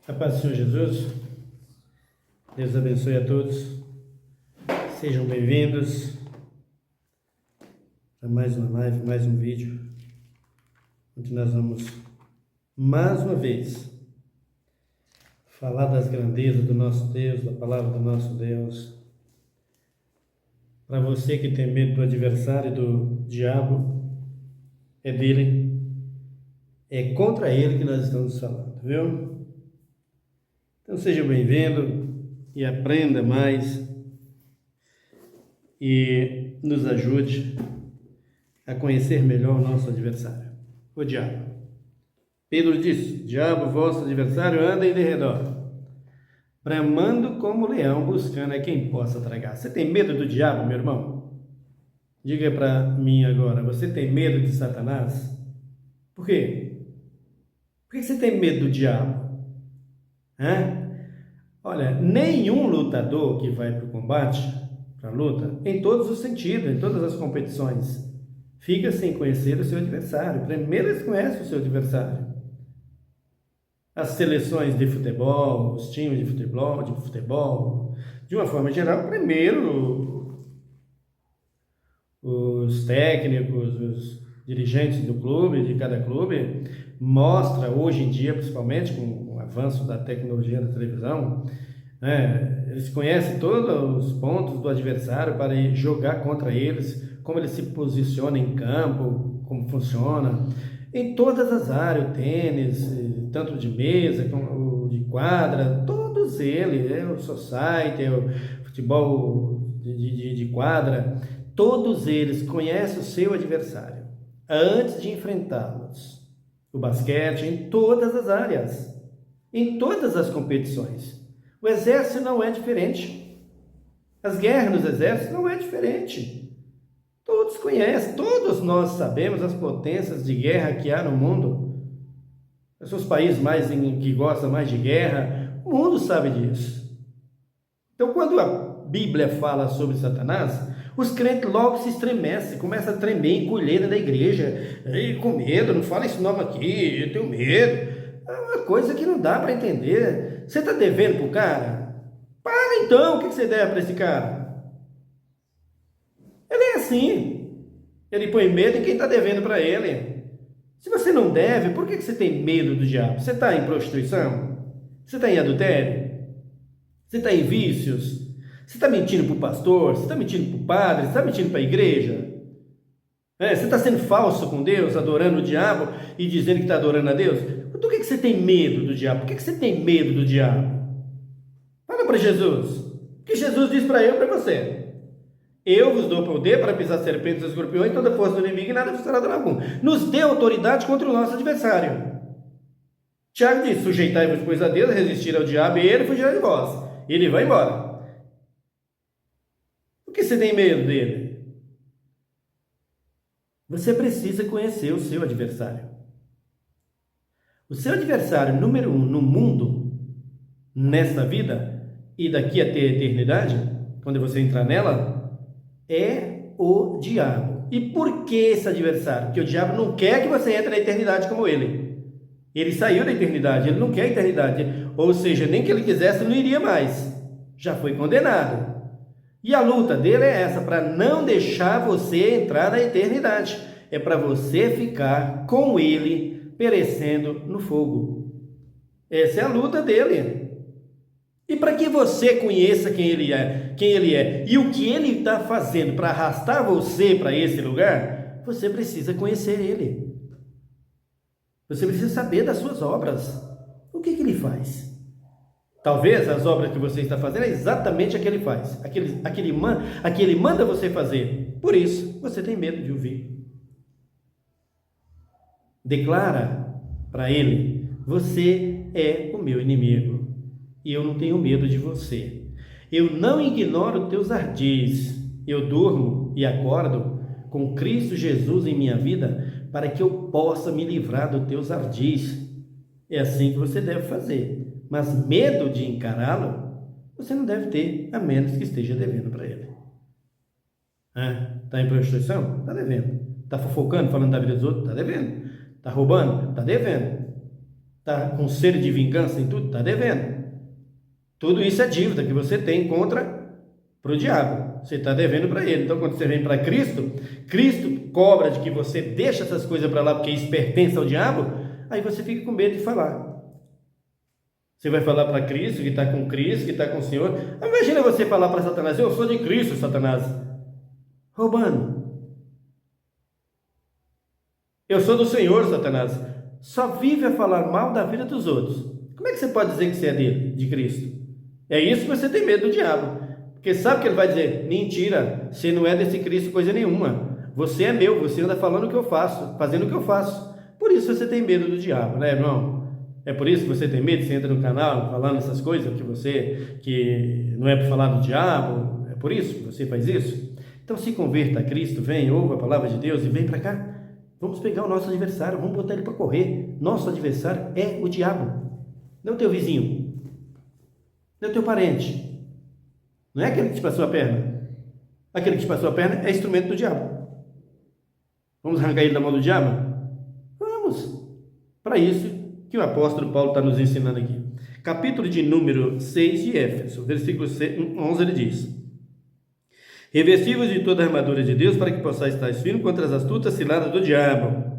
A paz do Senhor Jesus, Deus abençoe a todos, sejam bem-vindos a mais uma live, mais um vídeo, onde nós vamos, mais uma vez, falar das grandezas do nosso Deus, da palavra do nosso Deus. Para você que tem medo do adversário, do diabo, é dele, é contra ele que nós estamos falando, viu? Então seja bem-vindo e aprenda mais e nos ajude a conhecer melhor o nosso adversário, o diabo. Pedro disse: diabo, vosso adversário, anda em derredor, bramando como leão, buscando a quem possa tragar. Você tem medo do diabo, meu irmão? Diga para mim agora, você tem medo de Satanás? Por quê? Por que você tem medo do diabo? Olha, nenhum lutador que vai para o combate, para a luta, em todos os sentidos, em todas as competições, fica sem conhecer o seu adversário. Primeiro eles conhecem o seu adversário. As seleções de futebol, os times de futebol, de uma forma geral, primeiro os técnicos, os dirigentes do clube, de cada clube, mostra hoje em dia, principalmente com o avanço da tecnologia da televisão, eles conhecem todos os pontos do adversário para jogar contra eles, como ele se posiciona em campo, como funciona, em todas as áreas, o tênis, tanto de mesa como de quadra, todos eles, o society, o futebol de quadra, todos eles conhecem o seu adversário antes de enfrentá-los. O basquete, em todas as áreas, em todas as competições. O exército não é diferente. As guerras nos exércitos não é diferente. Todos conhecem, todos nós sabemos as potências de guerra que há no mundo. Os países que gostam mais de guerra, o mundo sabe disso. Então, quando a Bíblia fala sobre Satanás, os crentes logo se estremecem, começam a tremer, encolher dentro da igreja, com medo, não fala esse nome aqui, eu tenho medo. É uma coisa que não dá para entender. Você está devendo para o cara? Para então, o que você deve para esse cara? Ele é assim, ele põe medo em quem está devendo para ele. Se você não deve, por que você tem medo do diabo? Você está em prostituição? Você está em adultério? Você está em vícios? Você está mentindo para o pastor? Você está mentindo para o padre? Você está mentindo para a igreja? Você está sendo falso com Deus, adorando o diabo e dizendo que está adorando a Deus? Por que você tem medo do diabo? Por que você tem medo do diabo? Fala para Jesus. O que Jesus diz para eu e para você? Eu vos dou poder para pisar serpentes e escorpiões, toda a força do inimigo e nada vos fará dano algum. Nos dê autoridade contra o nosso adversário. Tiago diz: sujeitai-vos, pois, a Deus, resistir ao diabo e ele fugirá de vós. Ele vai embora. Por que você tem medo dele? Você precisa conhecer o seu adversário. O seu adversário número 1 no mundo, nesta vida e daqui até a eternidade, quando você entrar nela, é o diabo. E por que esse adversário? Porque o diabo não quer que você entre na eternidade como ele. Ele saiu da eternidade, ele não quer a eternidade. Ou seja, nem que ele quisesse, não iria mais. Já foi condenado. E a luta dele é essa, para não deixar você entrar na eternidade. É para você ficar com ele, perecendo no fogo. Essa é a luta dele. E para que você conheça quem ele é e o que ele está fazendo para arrastar você para esse lugar, você precisa conhecer ele. Você precisa saber das suas obras. O que ele faz? Talvez as obras que você está fazendo é exatamente a que ele faz, a que ele manda você fazer. Por isso, você tem medo de ouvir. Declara para ele: você é o meu inimigo e eu não tenho medo de você. Eu não ignoro teus ardis. Eu durmo e acordo com Cristo Jesus em minha vida para que eu possa me livrar dos teus ardis. É assim que você deve fazer. Mas medo de encará-lo, você não deve ter, a menos que esteja devendo para ele. Está em prostituição? Está devendo. Está fofocando, falando da vida dos outros? Está devendo. Está roubando? Está devendo. Está com sede de vingança em tudo? Está devendo. Tudo isso é dívida que você tem para o diabo. Você está devendo para ele. Então, quando você vem para Cristo, Cristo cobra de que você deixa essas coisas para lá porque isso pertence ao diabo. Aí você fica com medo de falar. Você vai falar para Cristo, que está com Cristo, que está com o Senhor. Imagina você falar para Satanás: eu sou de Cristo, Satanás. Roubando. Eu sou do Senhor, Satanás. Só vive a falar mal da vida dos outros. Como é que você pode dizer que você é dele, de Cristo? É isso que você tem medo do diabo. Porque sabe que ele vai dizer: mentira, você não é desse Cristo coisa nenhuma. Você é meu, você anda falando o que eu faço, fazendo o que eu faço. Por isso você tem medo do diabo, né, irmão? É por isso que você tem medo, você entra no canal falando essas coisas que não é para falar do diabo. É por isso que você faz isso? Então se converta a Cristo, vem, ouve a palavra de Deus e vem para cá. Vamos pegar o nosso adversário, vamos botar ele para correr. Nosso adversário é o diabo, não o teu vizinho, não é o teu parente, não é aquele que te passou a perna. Aquele que te passou a perna é instrumento do diabo. Vamos arrancar ele da mão do diabo? Vamos. Para isso que o apóstolo Paulo está nos ensinando aqui. Capítulo de número 6 de Éfeso, versículo 11, ele diz: revesti-vos de toda a armadura de Deus, para que possais estar firmes contra as astutas ciladas do diabo.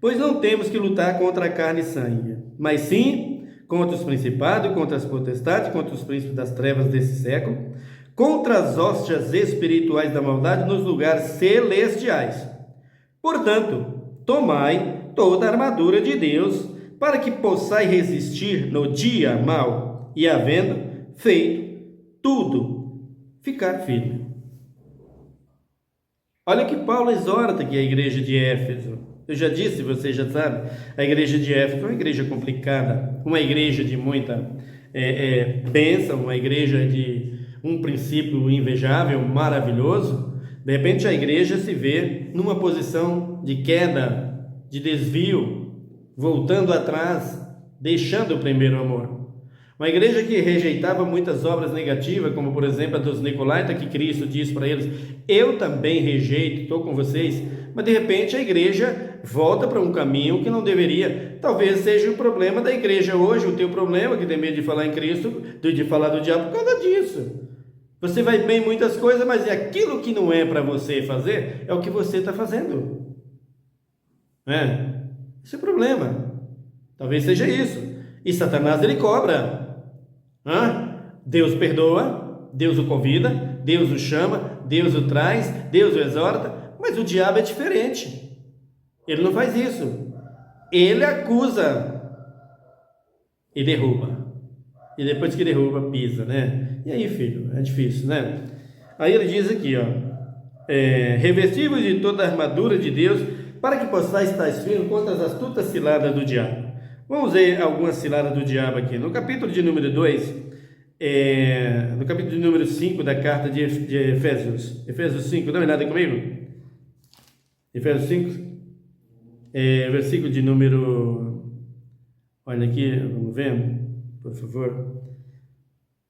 Pois não temos que lutar contra a carne e sangue, mas sim contra os principados, contra as potestades, contra os príncipes das trevas desse século, contra as hóstias espirituais da maldade nos lugares celestiais. Portanto, tomai toda a armadura de Deus, para que possais resistir no dia mau, e havendo feito tudo, ficar firme. Olha que Paulo exorta aqui a igreja de Éfeso. Eu já disse, você já sabe, a igreja de Éfeso é uma igreja complicada, uma igreja de muita bênção, uma igreja de um princípio invejável, maravilhoso. De repente a igreja se vê numa posição de queda, de desvio, voltando atrás, deixando o primeiro amor. Uma igreja que rejeitava muitas obras negativas, como por exemplo a dos Nicolaita, que Cristo disse para eles: eu também rejeito, estou com vocês. Mas de repente a igreja volta para um caminho que não deveria. Talvez seja o problema da igreja hoje, o teu problema, que tem medo de falar em Cristo, de falar do diabo, por causa disso. Você vai bem em muitas coisas, mas é aquilo que não é para você fazer, é o que você está fazendo. Esse é o problema. Talvez seja isso. E Satanás, ele cobra. Deus perdoa, Deus o convida, Deus o chama, Deus o traz, Deus o exorta, mas o diabo é diferente. Ele não faz isso. Ele acusa e derruba. E depois que derruba, pisa, né? E aí, filho, é difícil, né? Aí ele diz aqui, revesti-vos de toda a armadura de Deus, para que possais estar firmes contra as astutas ciladas do diabo. Vamos ver algumas ciladas do diabo aqui. No capítulo de número 2, no capítulo de número 5 da carta de Efésios. Efésios 5, dá uma olhada comigo. Efésios 5, versículo de número... Olha aqui, vamos ver, por favor.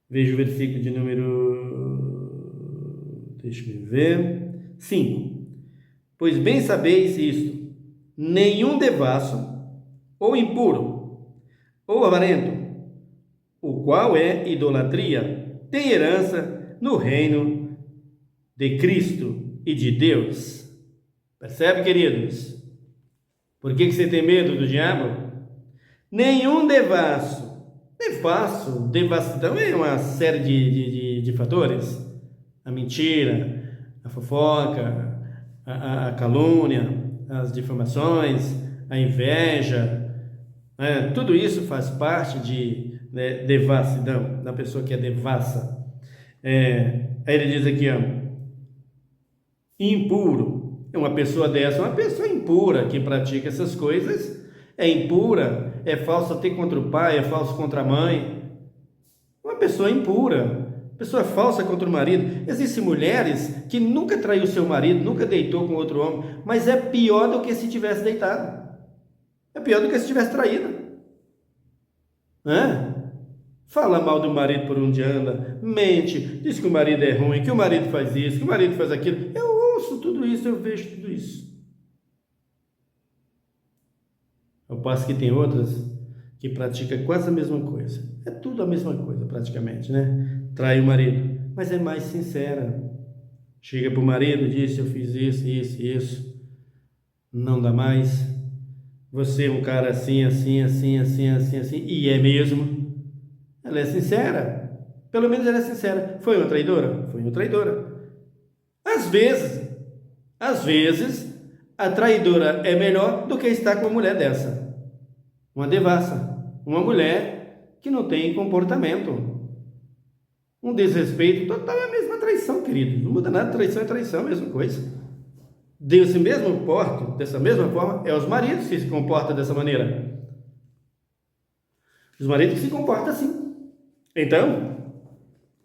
Veja o versículo de número... Deixa-me ver. 5. Pois bem sabeis isto: nenhum devasso, ou impuro, ou avarento, o qual é idolatria, tem herança no reino de Cristo e de Deus. Percebe, queridos? Por que você tem medo do diabo? Nenhum devasso. Devassidão é uma série de fatores. A mentira, a fofoca, a calúnia, as difamações, a inveja, tudo isso faz parte de devassidão, da pessoa que é devassa. Aí ele diz aqui, impuro. É uma pessoa dessa, uma pessoa impura que pratica essas coisas, é impura, é falsa até contra o pai, é falsa contra a mãe. Uma pessoa impura, pessoa falsa contra o marido. Existem mulheres que nunca traiu seu marido, nunca deitou com outro homem, mas é pior do que se tivesse deitado. É pior do que se tivesse traído. Fala mal do marido por onde anda, mente, diz que o marido é ruim, que o marido faz isso, que o marido faz aquilo. Eu ouço tudo isso, eu vejo tudo isso. Ao passo que tem outras que pratica quase a mesma coisa. É tudo a mesma coisa, praticamente, né? Trai o marido, mas é mais sincera. Chega para o marido, diz: eu fiz isso, isso, isso, não dá mais. Você é um cara assim, assim, assim, assim, assim, assim, e é mesmo. Ela é sincera. Pelo menos ela é sincera. Foi uma traidora? Foi uma traidora. Às vezes, a traidora é melhor do que estar com uma mulher dessa. Uma devassa. Uma mulher que não tem comportamento. Um desrespeito total é a mesma traição, querido. Não muda nada, traição é traição, a mesma coisa. Desse mesmo porte, dessa mesma forma, é os maridos que se comportam dessa maneira. Os maridos que se comportam assim. Então,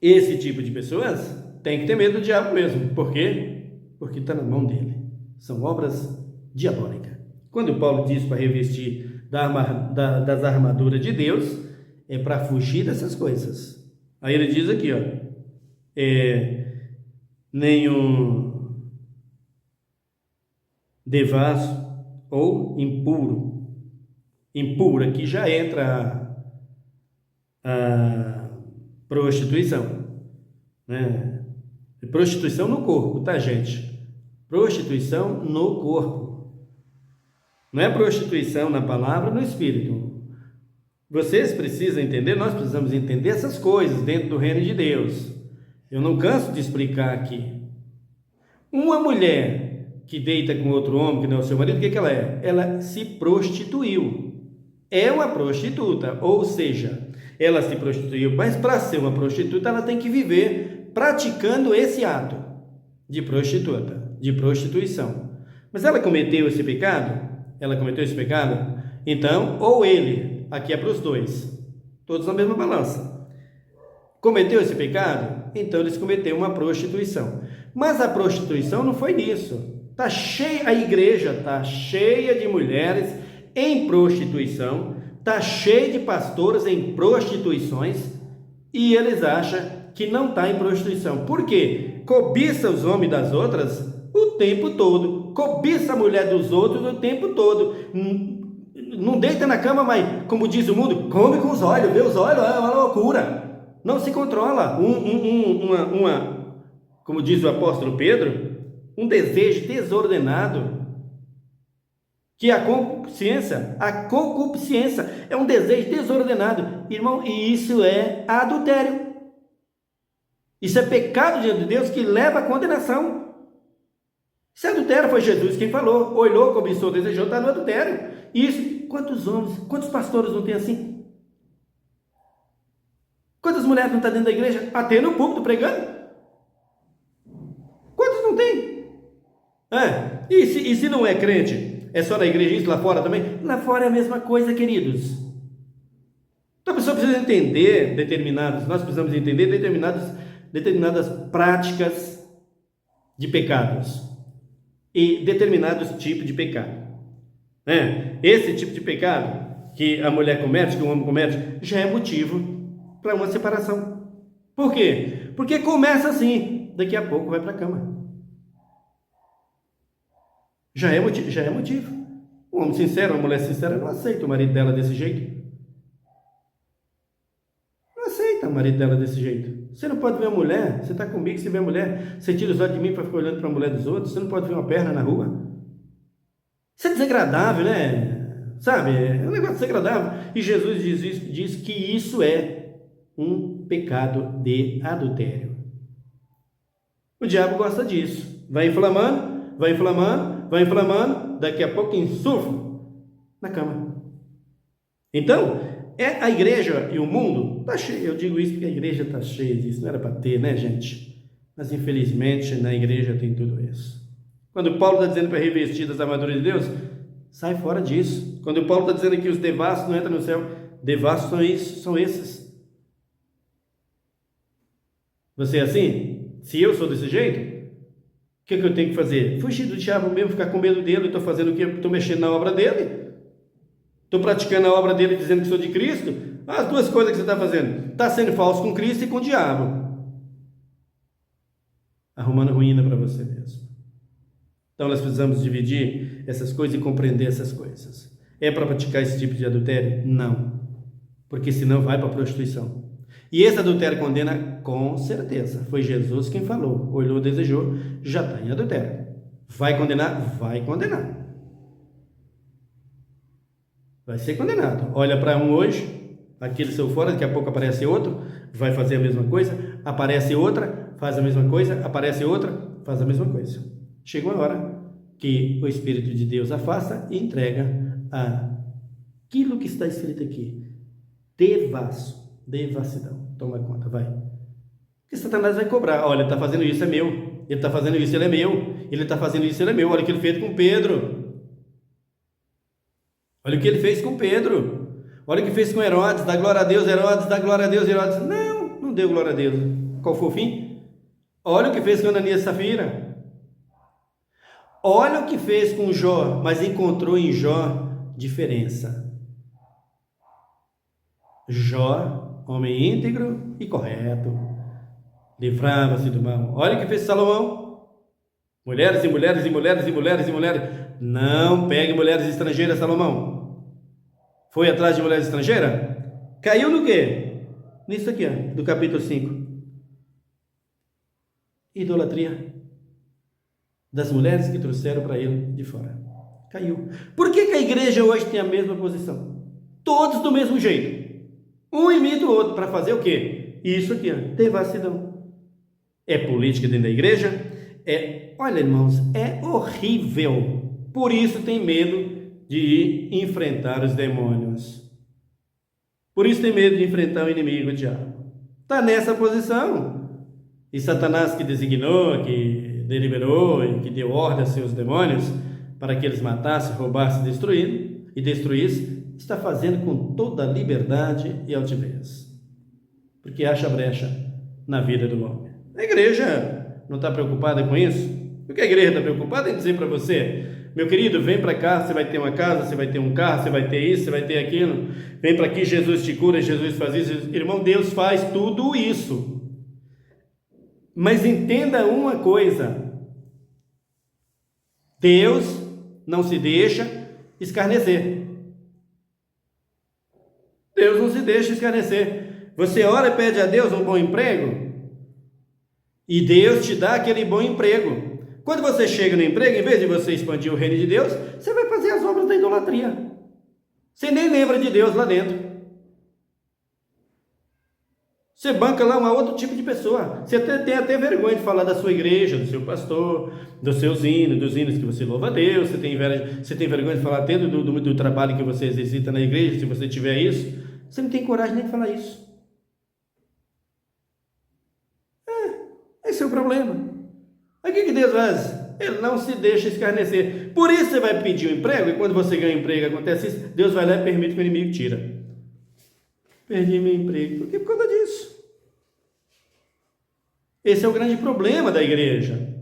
esse tipo de pessoas tem que ter medo do diabo mesmo. Por quê? Porque está na mão dele. São obras diabólicas. Quando Paulo diz para revestir das armaduras de Deus, é para fugir dessas coisas. Aí ele diz aqui, ó, nenhum devasso ou impuro. Impuro, aqui já entra a prostituição, né? Prostituição no corpo, tá, gente? Prostituição no corpo. Não é prostituição na palavra, no espírito. Vocês precisam entender, nós precisamos entender essas coisas dentro do reino de Deus. Eu não canso de explicar aqui. Uma mulher que deita com outro homem, que não é o seu marido, o que ela é? Ela se prostituiu. É uma prostituta, ou seja, ela se prostituiu, mas para ser uma prostituta, ela tem que viver praticando esse ato de prostituta, de prostituição. Mas ela cometeu esse pecado? Ela cometeu esse pecado? Então, ou ele, aqui é para os dois, todos na mesma balança. Cometeu esse pecado? Então eles cometeram uma prostituição. Mas a prostituição não foi nisso. Tá cheia, a igreja está cheia de mulheres em prostituição, está cheia de pastores em prostituições, e eles acham que não está em prostituição. Por quê? Cobiça os homens das outras o tempo todo, cobiça a mulher dos outros o tempo todo. Não deita na cama, mas, como diz o mundo, come com os olhos, vê os olhos, é uma loucura. Não se controla. Como diz o apóstolo Pedro, um desejo desordenado, que a concupiscência é um desejo desordenado, irmão, e isso é adultério. Isso é pecado diante de Deus que leva à condenação. Se adultério, foi Jesus quem falou: olhou, cobiçou, desejou, está no adultério. Isso, quantos homens, quantos pastores não tem assim? Quantas mulheres não estão dentro da igreja, até no púlpito pregando? Quantos não tem? E se não é crente? É só na igreja isso, lá fora também? Lá fora é a mesma coisa, queridos. Então a pessoa precisa entender nós precisamos entender determinadas práticas de pecados e determinados tipos de pecado. Esse tipo de pecado que a mulher comete, que o homem comete, já é motivo para uma separação. Por quê? Porque começa assim, daqui a pouco vai para a cama. Já é motivo. Um homem sincero, uma mulher sincera não aceita o marido dela desse jeito. Não aceita o marido dela desse jeito. Você não pode ver uma mulher, você está comigo, você vê a mulher, você tira os olhos de mim para ficar olhando para a mulher dos outros, você não pode ver uma perna na rua. Isso é desagradável, né? Sabe? É um negócio desagradável. E Jesus diz que isso é um pecado de adultério. O diabo gosta disso. Vai inflamando, vai inflamando, vai inflamando, daqui a pouco insufla na cama. Então, a igreja e o mundo está cheio. Eu digo isso porque a igreja está cheia disso. Não era para ter, né, gente? Mas infelizmente na igreja tem tudo isso. Quando Paulo está dizendo para revestir das armaduras de Deus, sai fora disso. Quando Paulo está dizendo que os devassos não entram no céu, devassos são esses. Você é assim? Se eu sou desse jeito, o que eu tenho que fazer? Fugir do diabo mesmo, ficar com medo dele. Estou fazendo o quê? Estou mexendo na obra dele. Estou praticando a obra dele dizendo que sou de Cristo. As duas coisas que você está fazendo. Está sendo falso com Cristo e com o diabo. Arrumando ruína para você mesmo. Então nós precisamos dividir essas coisas e compreender essas coisas. É para praticar esse tipo de adultério? Não. porque senão vai para a prostituição. E esse adultério condena com certeza. Foi Jesus quem falou. Olhou, desejou, já está em adultério. Vai condenar? Vai condenar. Vai ser condenado. Olha para um hoje, aquele saiu fora, daqui a pouco aparece outro, vai fazer a mesma coisa, aparece outra, faz a mesma coisa, aparece outra, faz a mesma coisa. Chega uma hora que o Espírito de Deus afasta e entrega aquilo que está escrito aqui. Devassidão. Toma conta, vai. Porque Satanás vai cobrar. Olha, ele está fazendo isso, é meu. Ele está fazendo isso, ele é meu. Ele está fazendo isso, ele é meu. Olha o que ele fez com Pedro. Olha o que ele fez com Pedro. Olha o que fez com Herodes. Dá glória a Deus, Herodes. Dá glória a Deus, Herodes. Não deu glória a Deus. Qual foi o fim? Olha o que fez com Ananias e Safira. Olha o que fez com Jó. Mas encontrou em Jó diferença. Jó, homem íntegro e correto, livrava-se do mal. Olha o que fez Salomão. Mulheres e mulheres e mulheres e mulheres e mulheres. Não pegue mulheres estrangeiras, Salomão. Foi atrás de mulheres estrangeiras? Caiu no quê? Nisso aqui, ó, do capítulo 5. Idolatria das mulheres que trouxeram para ele de fora. Caiu. Por que a igreja hoje tem a mesma posição? Todos do mesmo jeito. Um imita o outro para fazer o quê? Isso aqui, ó, devassidão. É política dentro da igreja? Olha, irmãos, é horrível. Por isso tem medo de ir enfrentar os demônios. Por isso tem medo de enfrentar o inimigo, o diabo. Está nessa posição. E Satanás que designou, que deliberou e que deu ordem a seus demônios para que eles matassem, roubassem e destruíssem, está fazendo com toda a liberdade e altivez, porque acha brecha na vida do homem. A igreja não está preocupada com isso? Porque a igreja está preocupada em dizer para você, meu querido, vem para cá, você vai ter uma casa, você vai ter um carro, você vai ter isso, você vai ter aquilo, vem para aqui, Jesus te cura, Jesus faz isso. Irmão, Deus faz tudo isso, mas entenda uma coisa, Deus não se deixa escarnecer. Deus não se deixa escarnecer. Você ora e pede a Deus um bom emprego, e Deus te dá aquele bom emprego. Quando você chega no emprego, em vez de você expandir o reino de Deus, você vai fazer as obras da idolatria. Você nem lembra de Deus lá dentro. Você banca lá um outro tipo de pessoa. Você tem até vergonha de falar da sua igreja, do seu pastor, dos seus hinos, dos hinos que você louva a Deus. Você tem vergonha de falar até do trabalho que você exercita na igreja, se você tiver isso. Você não tem coragem nem de falar isso. Esse é o problema. Aí o que Deus faz? Ele não se deixa escarnecer. Por isso você vai pedir um emprego, e quando você ganha um emprego, acontece isso, Deus vai lá e permite que o inimigo tira. Perdi meu emprego. Por quê? Por causa disso. Esse é o grande problema da igreja.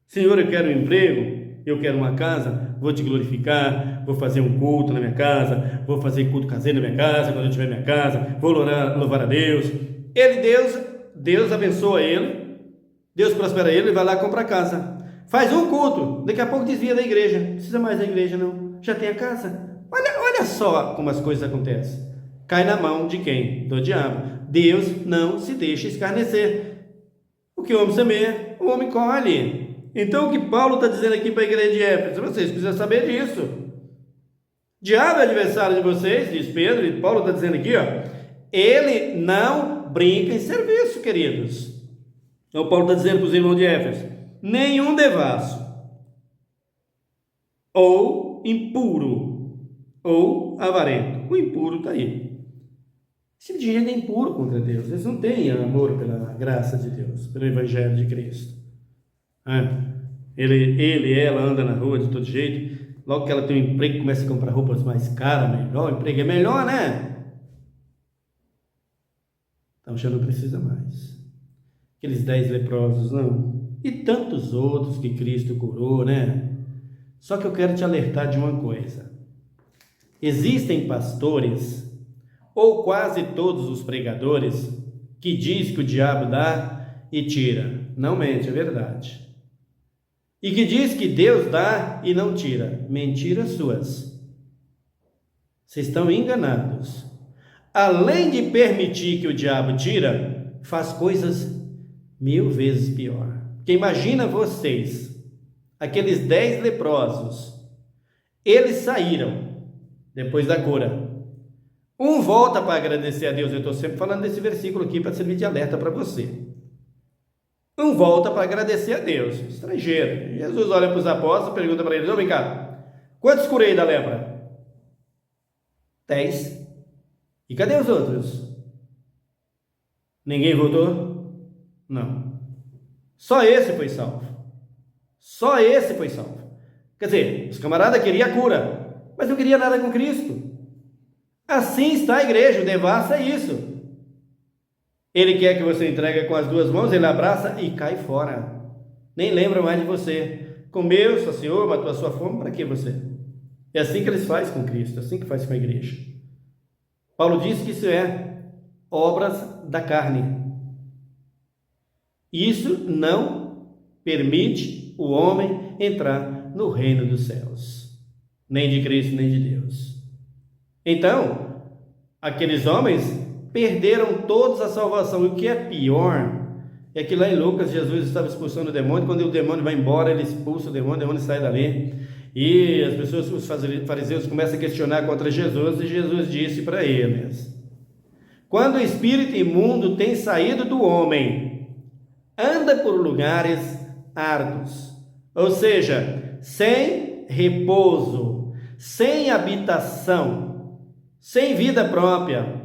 Senhor, eu quero um emprego, eu quero uma casa, vou te glorificar, vou fazer um culto na minha casa, vou fazer culto caseiro na minha casa, quando eu tiver minha casa, vou louvar a Deus. Deus abençoa ele, Deus prospera ele, vai lá e compra a casa. Faz um culto, daqui a pouco desvia da igreja. Não precisa mais da igreja não, já tem a casa. Olha só como as coisas acontecem. Cai na mão de quem? Do diabo. Deus não se deixa escarnecer. O que o homem semeia, o homem colhe. Então o que Paulo está dizendo aqui para a igreja de Éfeso, vocês precisam saber disso. Diabo é adversário de vocês, diz Pedro, e Paulo está dizendo aqui, ó, ele não brinca em serviço, queridos. Então Paulo está dizendo para os irmãos de Éfeso, nenhum devasso, ou impuro, ou avarento. O impuro está aí. Esse tipo de gente é impuro contra Deus. Eles não têm amor pela graça de Deus, pelo Evangelho de Cristo. Ela anda na rua de todo jeito. Logo que ela tem um emprego, começa a comprar roupas mais caras, melhor. O emprego é melhor, né? Então já não precisa mais. Aqueles 10 leprosos, não. E tantos outros que Cristo curou, né? Só que eu quero te alertar de uma coisa. Existem pastores, ou quase todos os pregadores, que diz que o diabo dá e tira. Não mente, é verdade. E que diz que Deus dá e não tira. Mentiras suas. Vocês estão enganados. além de permitir que o diabo tira, faz coisas 1000 vezes pior. Porque imagina vocês, aqueles 10 leprosos, eles saíram depois da cura. Um volta para agradecer a Deus. Eu estou sempre falando desse versículo aqui para servir de alerta para você. Um volta para agradecer a Deus, estrangeiro. Jesus olha para os apóstolos, pergunta para eles: ô, vem cá, quantos curei da lepra? 10. E cadê os outros? Ninguém voltou? Não. Só esse foi salvo. Só esse foi salvo. Quer dizer, os camaradas queriam a cura, mas não queriam nada com Cristo. Assim está a igreja, o devassa é isso. Ele quer que você entregue com as 2 mãos, ele abraça e cai fora. Nem lembra mais de você. Comeu, saciou, matou a sua fome, para que você? É assim que eles fazem com Cristo, é assim que faz com a igreja. Paulo diz que isso é obras da carne. Isso não permite o homem entrar no reino dos céus, nem de Cristo, nem de Deus. Então, aqueles homens perderam todos a salvação. E o que é pior é que lá em Lucas, Jesus estava expulsando o demônio. Quando o demônio vai embora, ele expulsa o demônio sai dali. E as pessoas, os fariseus, começam a questionar contra Jesus. E Jesus disse para eles: quando o espírito imundo tem saído do homem, anda por lugares árduos, ou seja, sem repouso, sem habitação, sem vida própria,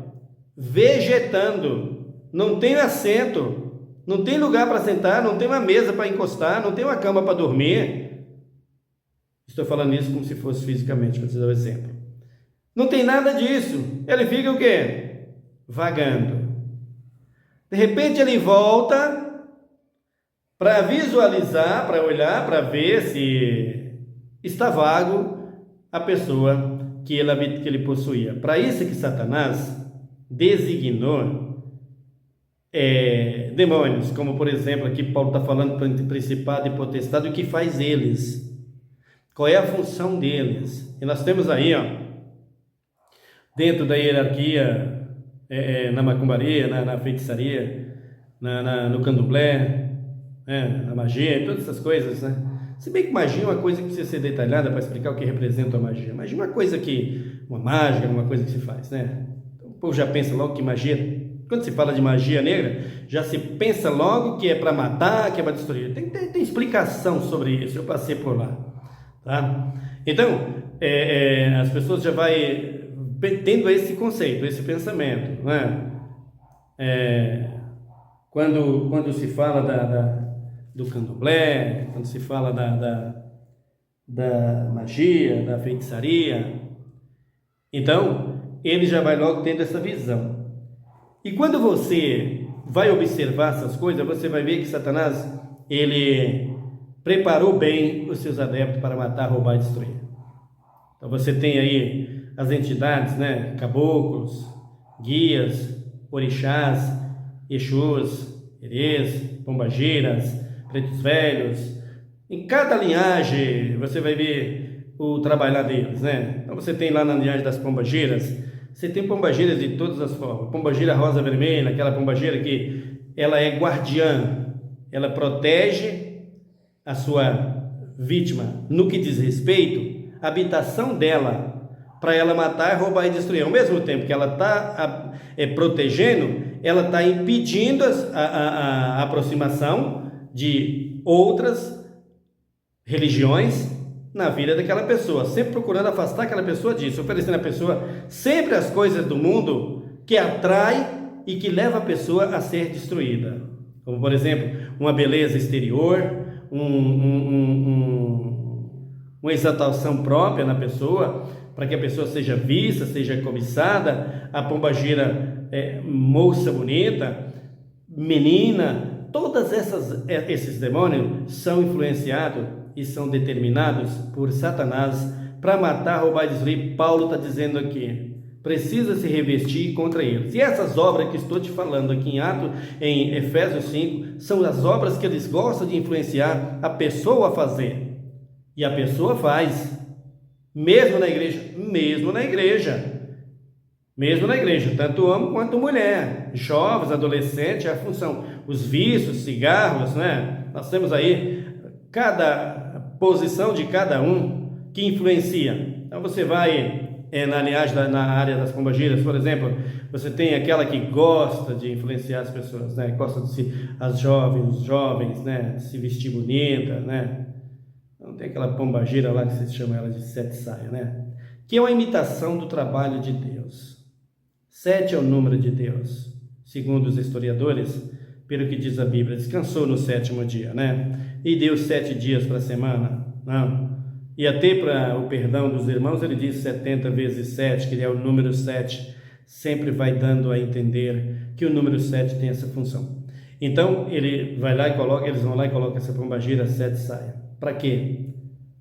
vegetando, não tem assento, não tem lugar para sentar, não tem uma mesa para encostar, não tem uma cama para dormir. Estou falando isso como se fosse fisicamente, para te dar um exemplo. Não tem nada disso. Ele fica o quê? Vagando. De repente ele volta para visualizar, para olhar, para ver se está vago a pessoa que ele possuía. Para isso que Satanás designou demônios, como por exemplo aqui Paulo está falando para principado e potestade, o que faz eles, qual é a função deles. E nós temos aí, dentro da hierarquia, na macumbaria, na feitiçaria, no candomblé, na magia, todas essas coisas, né? Se bem que magia é uma coisa que precisa ser detalhada para explicar o que representa a magia. Magia é uma coisa uma mágica, uma coisa que se faz, né? O povo já pensa logo que magia, quando se fala de magia negra, já se pensa logo que é para matar, que é para destruir. Tem explicação sobre isso, eu passei por lá, tá? Então, as pessoas já vai tendo esse conceito, esse pensamento, né? Quando se fala do candomblé, quando se fala da magia, da feitiçaria, então ele já vai logo tendo essa visão. E quando você vai observar essas coisas, você vai ver que Satanás, ele preparou bem os seus adeptos para matar, roubar e destruir. Então você tem aí as entidades, né? Caboclos, guias, orixás, exus, herês, pombagiras, pretos velhos. Em cada linhagem você vai ver o trabalhar deles, né? Então você tem lá na linhagem das pombagiras, você tem pombagiras de todas as formas. Pombagira rosa vermelha, aquela pombagira que ela é guardiã, ela protege a sua vítima no que diz respeito à habitação dela, para ela matar, roubar e destruir. Ao mesmo tempo que ela está protegendo, ela está impedindo a aproximação de outras religiões na vida daquela pessoa, sempre procurando afastar aquela pessoa disso, oferecendo à pessoa sempre as coisas do mundo que atrai e que leva a pessoa a ser destruída, como por exemplo, uma beleza exterior, uma exaltação própria na pessoa, para que a pessoa seja vista, seja cobiçada, a pombagira moça bonita, menina, todas esses demônios são influenciados e são determinados por Satanás para matar, roubar e destruir. Paulo está dizendo aqui, precisa se revestir contra eles. E essas obras que estou te falando aqui em Efésios 5, são as obras que eles gostam de influenciar a pessoa a fazer. E a pessoa faz, mesmo na igreja. Mesmo na igreja, tanto homem quanto mulher, jovens, adolescentes, é a função. Os vícios, cigarros, né? Nós temos aí cada posição de cada um que influencia. Então você vai na linhagem, na área das pombagiras, por exemplo, você tem aquela que gosta de influenciar as pessoas, né? Gosta de as jovens, os jovens, né? Se vestir bonita, né? Não tem aquela pombagira lá que se chama ela de sete saia, né? Que é uma imitação do trabalho de Deus. 7 é o número de Deus, segundo os historiadores, pelo que diz a Bíblia, descansou no 7º dia, né? E deu 7 dias para a semana, não? E até para o perdão dos irmãos, ele diz 70 vezes 7, que é o número 7, sempre vai dando a entender que o número 7 tem essa função. Então, ele vai lá e coloca, eles vão lá e colocam essa pombagira 7 saia. Para quê?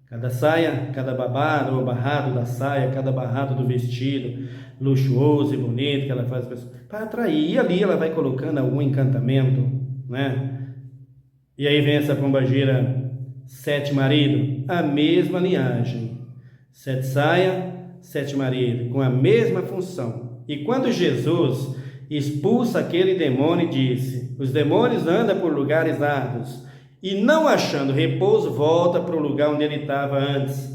Cada saia, cada babado ou barrado da saia, cada barrado do vestido, luxuoso e bonito que ela faz para atrair. E ali ela vai colocando algum encantamento, né? E aí vem essa pombagira 7 marido, a mesma linhagem. 7 saia, 7 marido, com a mesma função. E quando Jesus expulsa aquele demônio, disse: os demônios andam por lugares árduos, e não achando repouso, volta para o lugar onde ele estava antes.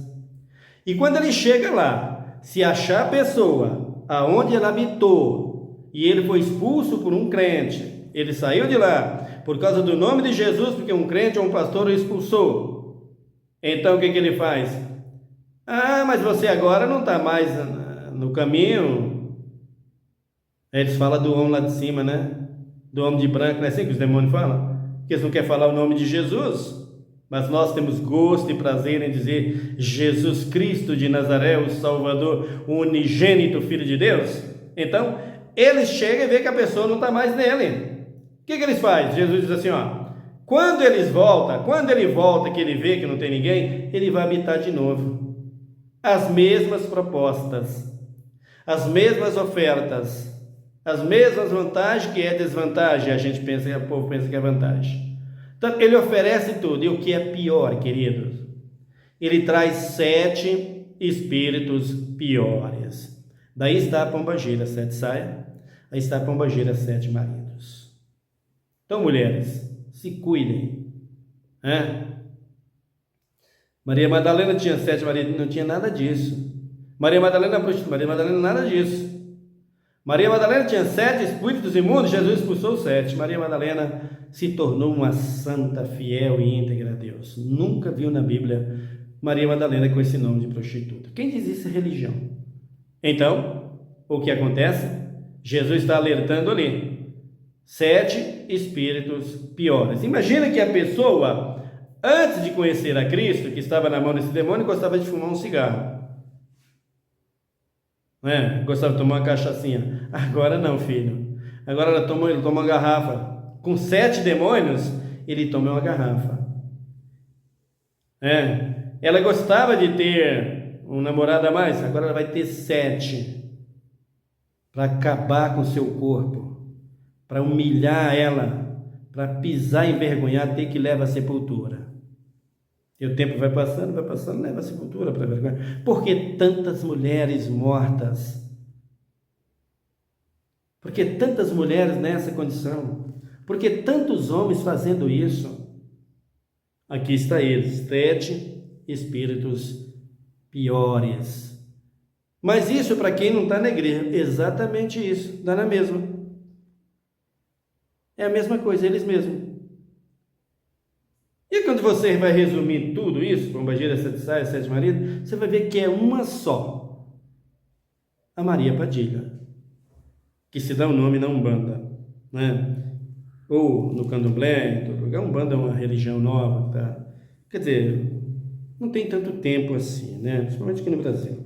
E quando ele chega lá, se achar a pessoa aonde ela habitou, e ele foi expulso por um crente, ele saiu de lá por causa do nome de Jesus, porque um crente ou um pastor o expulsou. Então o que ele faz? Ah, mas você agora não está mais no caminho. Eles falam do homem lá de cima, né? Do homem de branco, não é assim que os demônios falam? Porque eles não querem falar o nome de Jesus, mas nós temos gosto e prazer em dizer Jesus Cristo de Nazaré, o Salvador, o unigênito Filho de Deus. Então, eles chegam e vê que a pessoa não está mais nele. O que eles fazem? Jesus diz assim, ó, quando ele volta, que ele vê que não tem ninguém, ele vai habitar de novo. As mesmas propostas, as mesmas ofertas, as mesmas vantagens que é desvantagem, o povo pensa que é vantagem. Então, ele oferece tudo, e o que é pior, queridos? Ele traz 7 espíritos piores. Daí está a pombagira, 7 saia, aí está a pombagira, 7 maridos. Então, mulheres, se cuidem, né? Maria Madalena tinha 7 maridos, não tinha nada disso. Maria Madalena prostituta, Maria Madalena nada disso. Maria Madalena tinha 7 espíritos imundos, Jesus expulsou os 7. Maria Madalena se tornou uma santa, fiel e íntegra a Deus. Nunca viu na Bíblia Maria Madalena com esse nome de prostituta. Quem diz isso é religião. Então, o que acontece? Jesus está alertando ali. 7 espíritos piores. Imagina que a pessoa, antes de conhecer a Cristo, que estava na mão desse demônio, gostava de fumar um cigarro. Gostava de tomar uma cachaçinha. Agora não, filho. Agora ele toma uma garrafa. Com 7 demônios, ele toma uma garrafa. Ela gostava de ter um namorado a mais. Agora ela vai ter 7. Para acabar com o seu corpo. Para humilhar ela. Para pisar e envergonhar, ter que levar à sepultura. E o tempo vai passando, leva a sepultura para vergonha. Por que tantas mulheres mortas? Por que tantas mulheres nessa condição? Por que tantos homens fazendo isso? Aqui está eles, 7 espíritos piores. Mas isso para quem não está na igreja, exatamente isso, dá na mesma. É a mesma coisa, eles mesmos. E quando você vai resumir tudo isso, pombagira, 7 saias, 7 maridos, você vai ver que é uma só. A Maria Padilha, que se dá o nome na Umbanda, né? Ou no Candomblé, em todo lugar. A Umbanda é uma religião nova, tá? Quer dizer, não tem tanto tempo assim, né? Principalmente aqui no Brasil.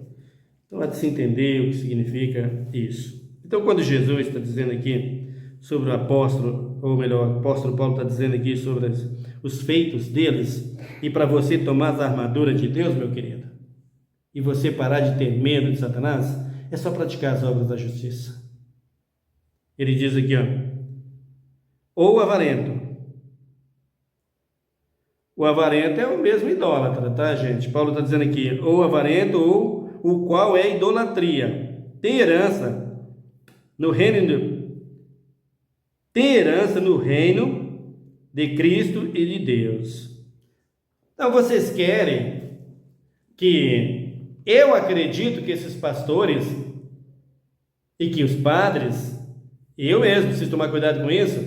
Então há de se entender o que significa isso. Então, quando Jesus está dizendo aqui sobre o apóstolo, ou melhor, o apóstolo Paulo está dizendo aqui sobre os feitos deles, e para você tomar as armaduras de Deus, meu querido, e você parar de ter medo de Satanás, é só praticar as obras da justiça. Ele diz aqui, ou avarento. O avarento é o mesmo idólatra, tá, gente? Paulo está dizendo aqui, ou avarento, ou o qual é idolatria. Tem herança, no reino, tem herança no reino de Cristo e de Deus. Então vocês querem que eu acredito que esses pastores e que os padres, eu mesmo preciso tomar cuidado com isso,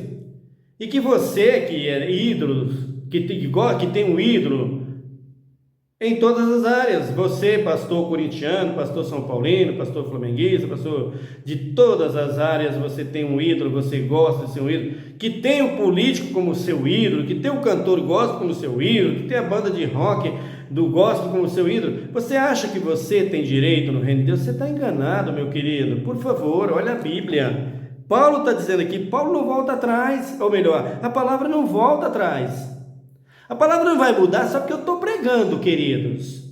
e que você que é ídolo, que tem um ídolo em todas as áreas, você, pastor corintiano, pastor são paulino, pastor flamenguista, pastor de todas as áreas, você tem um ídolo, você gosta de ser um ídolo, que tem o político como seu ídolo, que tem o cantor gospel como seu ídolo, que tem a banda de rock do gospel como seu ídolo. Você acha que você tem direito no reino de Deus? Você está enganado, meu querido. Por favor, olha a Bíblia. Paulo está dizendo aqui, Paulo não volta atrás, ou melhor, a palavra não volta atrás. A palavra não vai mudar só porque eu estou pregando, queridos.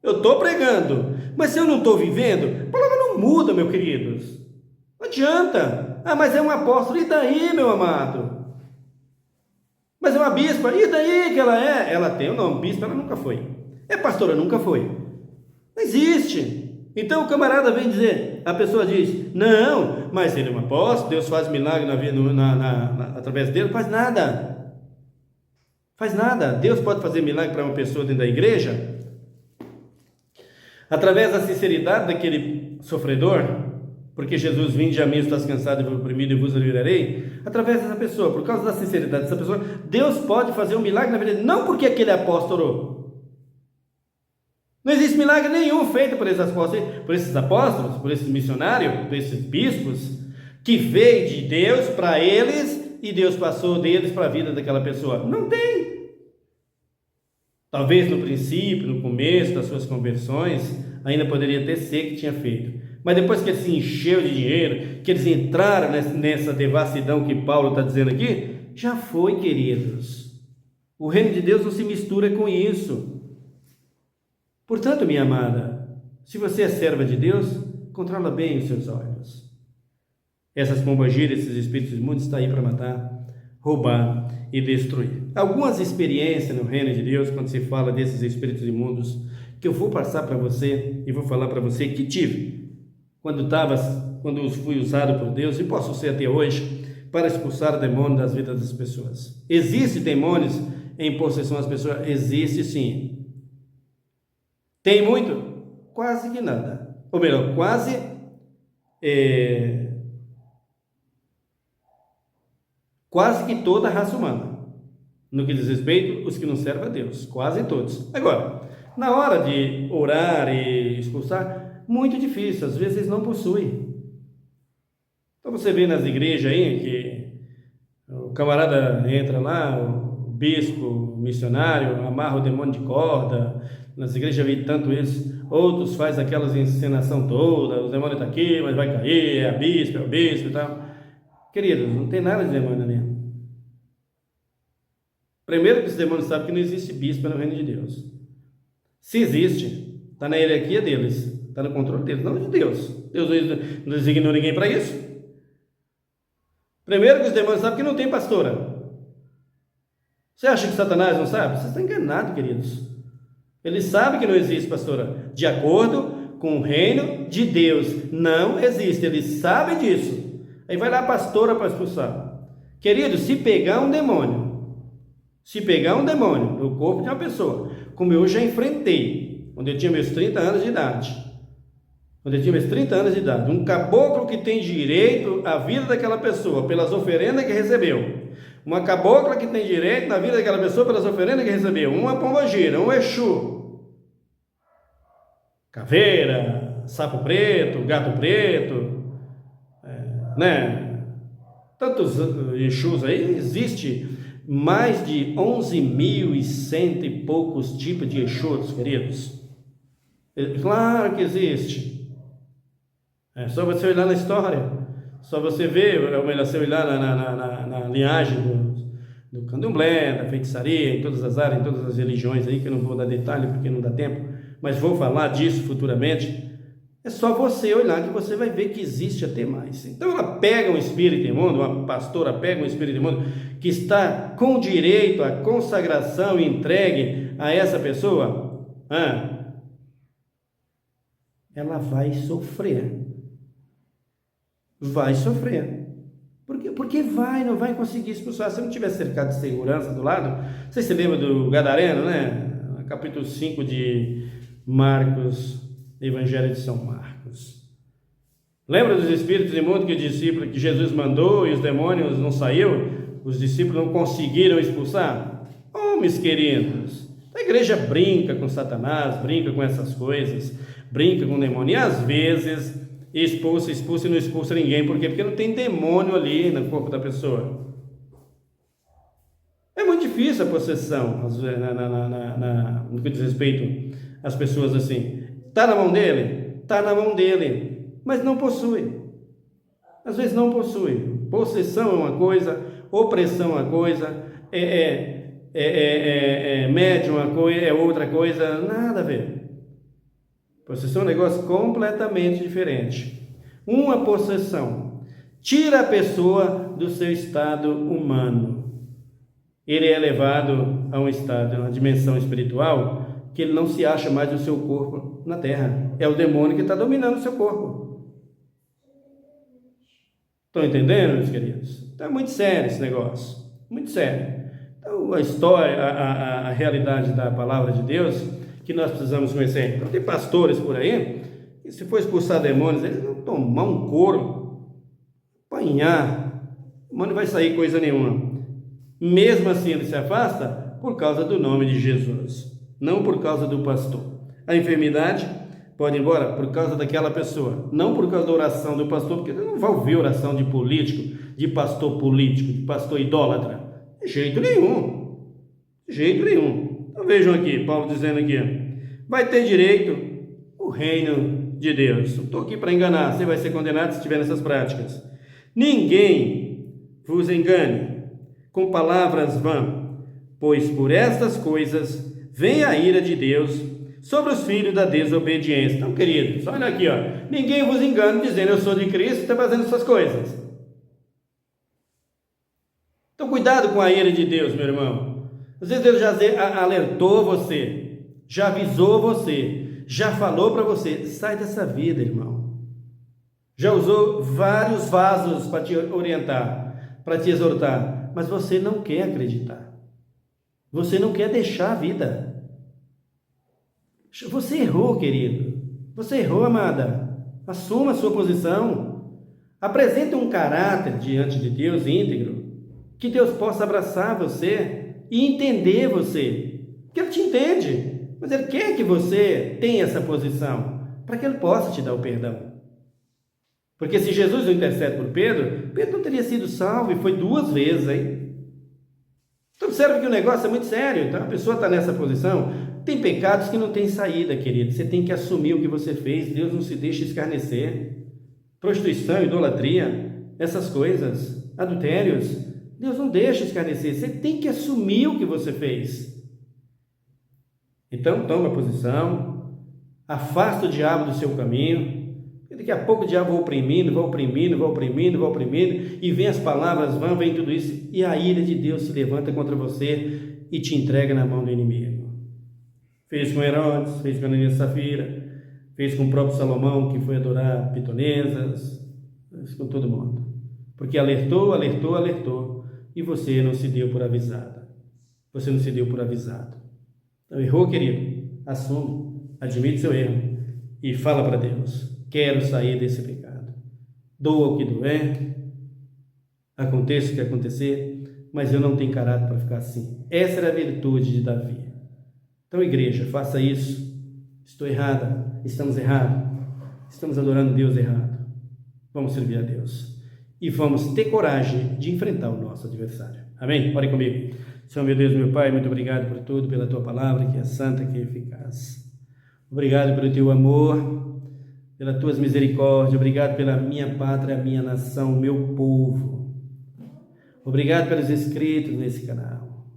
Eu estou pregando, mas se eu não estou vivendo, a palavra não muda, meus queridos. Não adianta. Ah, mas é um apóstolo, e daí, meu amado? Mas é uma bispa, e daí que ela é? Ela tem o nome, bispa ela nunca foi. É pastora, nunca foi. Não existe. Então o camarada vem dizer, a pessoa diz, não, mas ele é um apóstolo, Deus faz milagre através dele, faz nada. Faz nada. Deus pode fazer milagre para uma pessoa dentro da igreja através da sinceridade daquele sofredor, porque Jesus, vinde a mim, estás cansado e oprimido, e vos aliviarei. Através dessa pessoa, por causa da sinceridade dessa pessoa, Deus pode fazer um milagre na vida dele, não porque aquele apóstolo. Não existe milagre nenhum feito por esses apóstolos, por esses missionários, por esses bispos, que veio de Deus para eles e Deus passou deles para a vida daquela pessoa. Não tem. Talvez no princípio, no começo das suas conversões, ainda poderia ter ser que tinha feito. Mas depois que ele se encheu de dinheiro, que eles entraram nessa devassidão que Paulo está dizendo aqui, já foi, queridos. O reino de Deus não se mistura com isso. Portanto, minha amada, se você é serva de Deus, controla bem os seus olhos. Essas pombagiras, esses espíritos imundos estão aí para matar, roubar e destruir. Algumas experiências no reino de Deus, quando se fala desses espíritos imundos, que eu vou passar para você e vou falar para você que tive, quando fui usado por Deus, e posso ser até hoje, para expulsar demônios das vidas das pessoas. Existem demônios em possessão das pessoas? Existe sim. Tem muito? Quase que nada. Ou melhor, quase que toda a raça humana, no que diz respeito os que não servem a Deus, quase todos. Agora, na hora de orar e expulsar, muito difícil, às vezes não possui. Então você vê nas igrejas aí que o camarada entra lá, o bispo, o missionário, amarra o demônio de corda. Nas igrejas eu vi tanto isso. Outros faz aquelas encenação toda, o demônio está aqui, mas vai cair, é o bispo e tal. Queridos, não tem nada de demônio ali. Primeiro que os demônios sabem que não existe bispo no reino de Deus. Se existe, está na hierarquia deles, está no controle deles, não de Deus. Deus não designou ninguém para isso. Primeiro que os demônios sabem que não tem pastora. Você acha que Satanás não sabe? Você está enganado, queridos. Ele sabe que não existe pastora. De acordo com o reino de Deus, não existe. Ele sabe disso. Aí vai lá a pastora para expulsar. Querido, se pegar um demônio no corpo de uma pessoa, como eu já enfrentei, quando eu tinha meus 30 anos de idade, um caboclo que tem direito à vida daquela pessoa pelas oferendas que recebeu, uma cabocla que tem direito na vida daquela pessoa pelas oferendas que recebeu, uma pombagira, um Exu, caveira, sapo preto, gato preto, tantos Exus aí, existe mais de 11.100 e poucos tipos de Exus, queridos. Claro que existe. É só você olhar na história, só você ver, ou melhor, você olhar na linhagem do candomblé, da feitiçaria, em todas as áreas, em todas as religiões aí, que eu não vou dar detalhe porque não dá tempo, mas vou falar disso futuramente. É só você olhar que você vai ver que existe até mais. Então ela pega um espírito imundo, uma pastora pega um espírito imundo que está com direito à consagração entregue a essa pessoa, ela vai sofrer. vai sofrer. Por quê? Porque não vai conseguir expulsar. Se não tiver cercado de segurança do lado, você se lembra do Gadareno, né? Capítulo 5 de Marcos, Evangelho de São Marcos. Lembra dos espíritos imundos que Jesus mandou e os demônios não saíram? Os discípulos não conseguiram expulsar? Homens queridos, a igreja brinca com Satanás, brinca com essas coisas, brinca com o demônio, e às vezes expulsa e não expulsa ninguém. Por quê? Porque não tem demônio ali no corpo da pessoa. É muito difícil a possessão, no que diz respeito às pessoas assim. Está na mão dele? Está na mão dele, mas não possui. Às vezes não possui. Possessão é uma coisa, opressão é uma coisa, médium é uma coisa, é outra coisa, nada a ver. Possessão é um negócio completamente diferente. Uma possessão tira a pessoa do seu estado humano. Ele é levado a um estado, a uma dimensão espiritual, que ele não se acha mais no seu corpo na terra. É o demônio que está dominando o seu corpo. Estão entendendo, meus queridos? Então é muito sério esse negócio, muito sério. Então a história, a realidade da palavra de Deus, que nós precisamos conhecer. Então tem pastores por aí, que se for expulsar demônios, eles vão tomar um couro, apanhar, o demônio não vai sair coisa nenhuma. Mesmo assim ele se afasta por causa do nome de Jesus, não por causa do pastor. A enfermidade pode ir embora por causa daquela pessoa, não por causa da oração do pastor, porque você não vai ouvir oração de político, de pastor idólatra, de jeito nenhum, de jeito nenhum. Então vejam aqui, Paulo dizendo aqui, vai ter direito o reino de Deus. Não estou aqui para enganar, você vai ser condenado se estiver nessas práticas. Ninguém vos engane com palavras vãs, pois por estas coisas vem a ira de Deus sobre os filhos da desobediência. Então, queridos, olha aqui, ó. Ninguém vos engane dizendo eu sou de Cristo e está fazendo essas coisas. Então, cuidado com a ira de Deus, meu irmão. Às vezes Deus já alertou você, já avisou você, já falou para você, sai dessa vida, irmão. Já usou vários vasos para te orientar, para te exortar, mas você não quer acreditar. Você não quer deixar a vida. Você errou, querido. Você errou, amada. Assuma a sua posição. Apresente um caráter diante de Deus íntegro, que Deus possa abraçar você e entender você. Porque Ele te entende, mas Ele quer que você tenha essa posição, para que Ele possa te dar o perdão. Porque se Jesus não intercede por Pedro, Pedro não teria sido salvo, e foi 2 vezes, hein? Então observe que o negócio é muito sério. Então a pessoa está nessa posição. Tem pecados que não tem saída, querido. Você tem que assumir o que você fez. Deus não se deixa escarnecer. Prostituição, idolatria, essas coisas, adultérios, Deus não deixa escarnecer. Você tem que assumir o que você fez. Então toma posição, afasta o diabo do seu caminho. Daqui a pouco o diabo vai oprimindo, e vem as palavras vãs, vem tudo isso, e a ira de Deus se levanta contra você e te entrega na mão do inimigo. Fez com Herodes, fez com Ananias e Safira, fez com o próprio Salomão, que foi adorar pitonesas, fez com todo mundo. Porque alertou, e você não se deu por avisada. Você não se deu por avisado. Então errou, querido, assume, admite seu erro e fala para Deus: quero sair desse pecado. Doa o que doer, aconteça o que acontecer, mas eu não tenho caráter para ficar assim. Essa era a virtude de Davi. Então, igreja, faça isso. Estou errada, estamos errados, estamos adorando Deus errado. Vamos servir a Deus e vamos ter coragem de enfrentar o nosso adversário. Amém? Ore comigo. Senhor, meu Deus, meu Pai, muito obrigado por tudo, pela Tua palavra, que é santa, que é eficaz. Obrigado pelo Teu amor, pelas Tuas misericórdias. Obrigado pela minha pátria, minha nação, meu povo. Obrigado pelos inscritos nesse canal.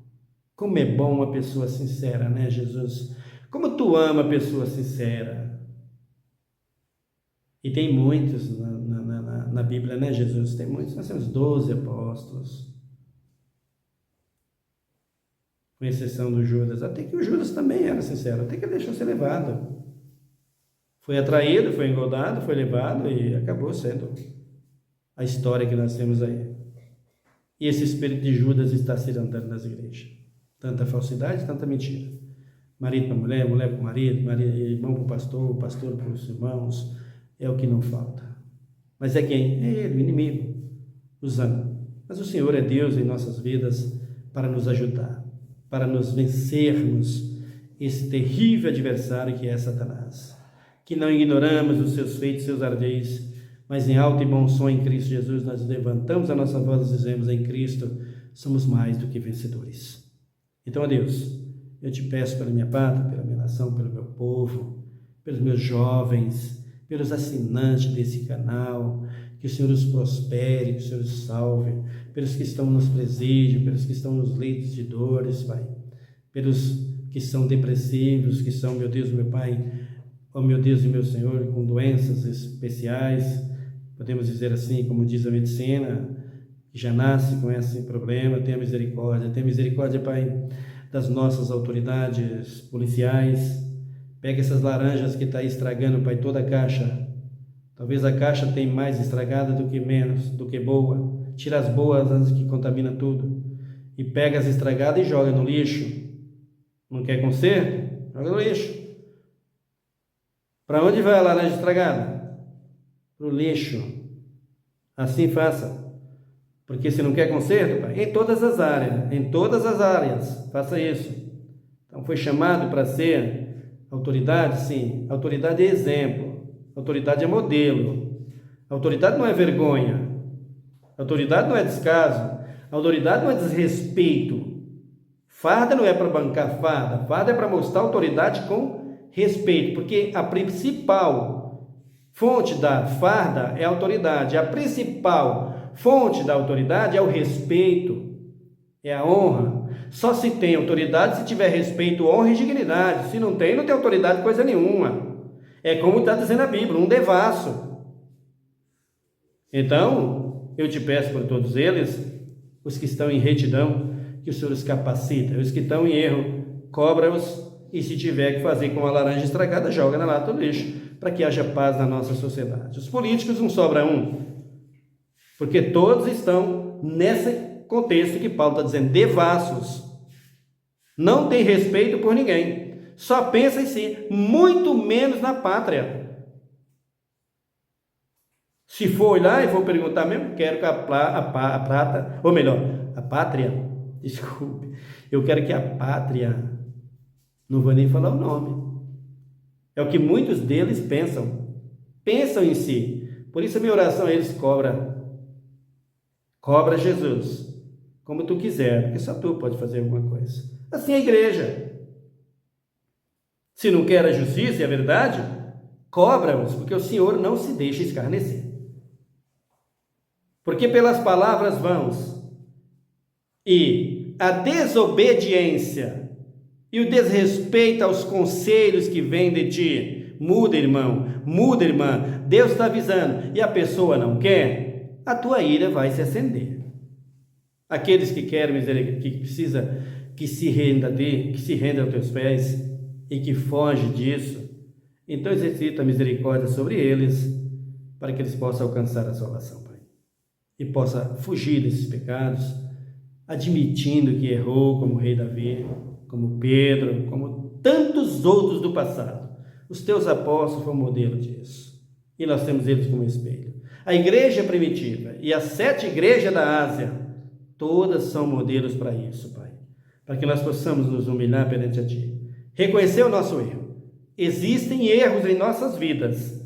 Como é bom uma pessoa sincera, né, Jesus? Como Tu ama a pessoa sincera. E tem muitos na Bíblia, né, Jesus? Tem muitos. Nós temos 12 apóstolos. Com exceção do Judas. Até que o Judas também era sincero. Até que ele deixou ser levado. Foi atraído, foi engodado, foi levado e acabou sendo a história que nós temos aí. E esse espírito de Judas está se andando nas igrejas. Tanta falsidade, tanta mentira. Marido para mulher, mulher para marido, irmão para o pastor para os irmãos. É o que não falta. Mas é quem? É ele, o inimigo, usando. Mas o Senhor é Deus em nossas vidas para nos ajudar, para nos vencermos esse terrível adversário que é Satanás. Que não ignoramos os seus feitos, seus ardis, mas em alto e bom som em Cristo Jesus nós levantamos a nossa voz e dizemos: em Cristo somos mais do que vencedores. Então, ó Deus, eu te peço pela minha pátria, pela minha nação, pelo meu povo, pelos meus jovens, pelos assinantes desse canal, que o Senhor os prospere, que o Senhor os salve, pelos que estão nos presídios, pelos que estão nos leitos de dores, Pai, pelos que são depressivos, que são, meu Deus, meu Pai, ó meu Deus e meu Senhor, com doenças especiais, podemos dizer assim, como diz a medicina, que já nasce com esse problema. Tenha misericórdia, Pai, das nossas autoridades policiais. Pega essas laranjas que está estragando, Pai, toda a caixa. Talvez a caixa tenha mais estragada do que boa. Tira as boas antes que contamina tudo. E pega as estragadas e joga no lixo. Não quer conserto? Joga no lixo. Para onde vai a laranja estragada? Para o lixo. Assim faça. Porque se não quer conserto, Pai, em todas as áreas, faça isso. Então foi chamado para ser autoridade, sim. Autoridade é exemplo. Autoridade é modelo. Autoridade não é vergonha. Autoridade não é descaso. Autoridade não é desrespeito. Farda não é para bancar farda. Farda é para mostrar autoridade com respeito. Porque a principal fonte da farda é a autoridade. A principal fonte da autoridade é o respeito, é a honra. Só se tem autoridade se tiver respeito, honra e dignidade. Se não tem, não tem autoridade coisa nenhuma. É como está dizendo a Bíblia, um devasso. Então, eu te peço por todos eles, os que estão em retidão, que o Senhor os capacita. Os que estão em erro, cobra-os, e se tiver que fazer com a laranja estragada, joga na lata do lixo, para que haja paz na nossa sociedade. Os políticos não sobra um, porque todos estão nesse contexto que Paulo está dizendo, devassos. Não tem respeito por ninguém. Só pensa em si, muito menos na pátria. Se for olhar e for perguntar mesmo, quero que a prata, ou melhor, a pátria, desculpe, eu quero que a pátria, não vou nem falar o nome, é o que muitos deles pensam em si. Por isso a minha oração a eles cobra Jesus, como tu quiser, porque só tu pode fazer alguma coisa. Assim é a igreja. Se não quer a justiça e a verdade, cobra-os, porque o Senhor não se deixa escarnecer. Porque pelas palavras vãs e a desobediência e o desrespeito aos conselhos que vêm de ti, muda, irmão, muda, irmã, Deus está avisando, e a pessoa não quer, a tua ira vai se acender. Aqueles que querem misericórdia, que precisa que se renda aos teus pés e que foge disso, então exercita a misericórdia sobre eles, para que eles possam alcançar a salvação, Pai, e possa fugir desses pecados, admitindo que errou, como o rei Davi, como Pedro, como tantos outros do passado. Os teus apóstolos foram modelo disso, e nós temos eles como espelho. A igreja primitiva e as 7 igrejas da Ásia, todas são modelos para isso, Pai, para que nós possamos nos humilhar perante a Ti, reconhecer o nosso erro. Existem erros em nossas vidas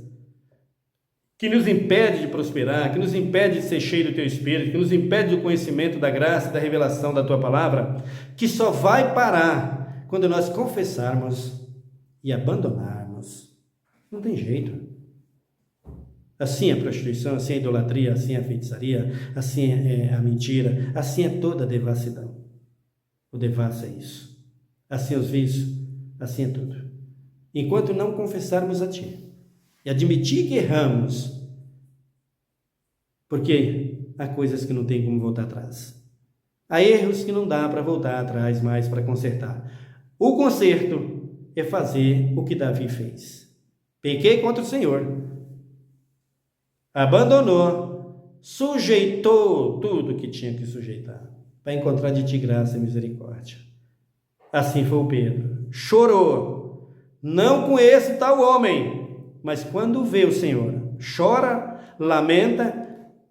que nos impede de prosperar, que nos impede de ser cheio do Teu Espírito, que nos impede do conhecimento da graça e da revelação da Tua Palavra, que só vai parar quando nós confessarmos e abandonarmos. Não tem jeito. Assim é a prostituição, assim é a idolatria, assim é a feitiçaria, assim é a mentira, assim é toda a devassidão. O devasso é isso. Assim é os vícios, assim é tudo. Enquanto não confessarmos a Ti e admitir que erramos, porque há coisas que não tem como voltar atrás. Há erros que não dá para voltar atrás mais para consertar. O conserto é fazer o que Davi fez. Pequei contra o Senhor. Abandonou, sujeitou tudo que tinha que sujeitar, para encontrar de ti graça e misericórdia. Assim foi o Pedro, chorou, não com esse tal homem, mas quando vê o Senhor, chora, lamenta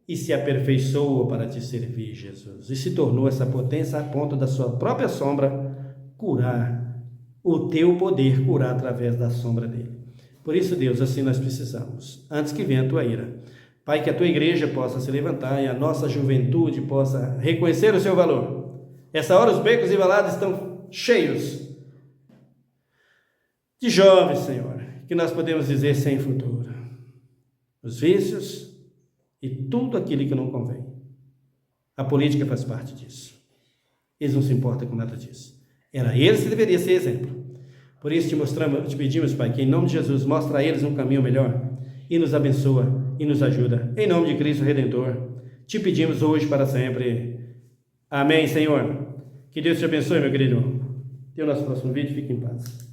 e se aperfeiçoa para te servir, Jesus, e se tornou essa potência a ponto da sua própria sombra curar, o teu poder curar através da sombra dele. Por isso, Deus, assim nós precisamos, antes que venha a tua ira. Pai, que a tua igreja possa se levantar e a nossa juventude possa reconhecer o seu valor. Essa hora os becos e baladas estão cheios de jovens, Senhor, que nós podemos dizer sem futuro. Os vícios e tudo aquilo que não convém. A política faz parte disso. Eles não se importam com nada disso. Era eles que deveriam ser exemplo. Por isso te pedimos, Pai, que em nome de Jesus mostra a eles um caminho melhor e nos abençoa e nos ajuda. Em nome de Cristo Redentor, te pedimos hoje para sempre. Amém, Senhor. Que Deus te abençoe, meu querido irmão. Até o nosso próximo vídeo. Fique em paz.